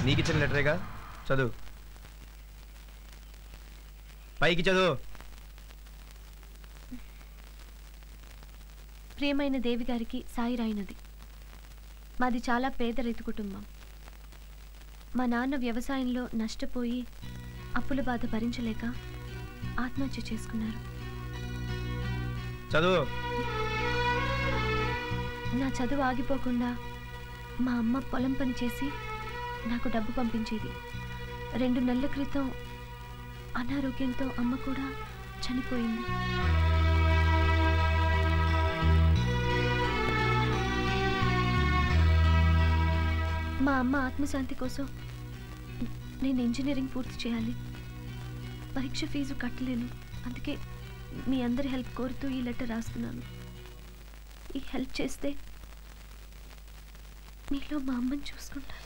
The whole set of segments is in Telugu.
నీకు ఇచ్చిన లెటరేగా, చదువు. పైకి చదువు. ప్రియమైన దేవి గారికి సాయి రాయినది. మాది చాలా పేద రైతు కుటుంబం. మా నాన్న వ్యవసాయంలో నష్టపోయి అప్పుల బాధ భరించలేక ఆత్మహత్య చేసుకున్నారు. చదువు. నా చదువు ఆగిపోకుండా మా అమ్మ పొలం పని చేసి నాకు డబ్బు పంపించేది. 2 నెలల క్రితం అనారోగ్యంతో అమ్మ కూడా చనిపోయింది. మా అమ్మ ఆత్మశాంతి కోసం నేను ఇంజనీరింగ్ పూర్తి చేయాలి. పరీక్ష ఫీజు కట్టలేను. అందుకే మీ అందరి హెల్ప్ కోరుతూ ఈ లెటర్ రాస్తున్నాను. ఈ హెల్ప్ చేస్తే నీలో మా అమ్మని చూసుకుంటాను.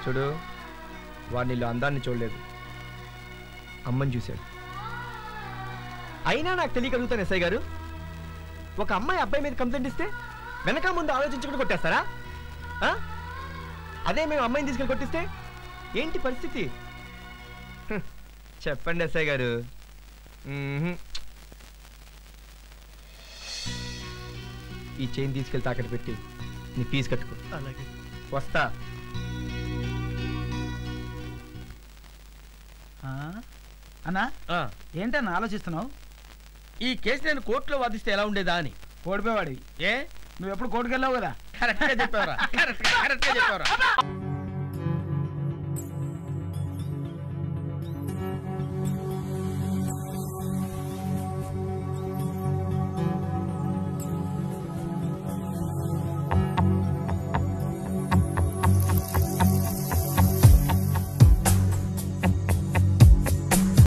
చూడు, వాడు నీళ్ళు అందాన్ని చూడలేదు, అమ్మని చూశాడు. అయినా నాకు తెలియక అడుగుతాను ఎస్ఐ గారు, ఒక అమ్మాయి అబ్బాయి మీద కంప్లైంట్ ఇస్తే వెనక ముందు ఆలోచించుకుంటూ కొట్టేస్తారా? అదే మేము అమ్మాయిని తీసుకెళ్ళి కొట్టిస్తే ఏంటి పరిస్థితి? చెప్పండి ఎస్ఐ గారు. ఈ చైన్ తీసుకెళ్ళి తాకట్టు పెట్టి నీ ఫీజు కట్టుకో. అలాగే, వస్తా. అన్నా, ఏంటన్నా ఆలోచిస్తున్నావు? ఈ కేసు నేను కోర్టులో వాదిస్తే ఎలా ఉండేదా అని. ఓడిపోయేవాడివి. ఏ, నువ్వు ఎప్పుడు కోర్టుకు వెళ్ళావు కదా. కరెక్ట్గా చెప్పావరా, కరెక్ట్గా చెప్పావరా.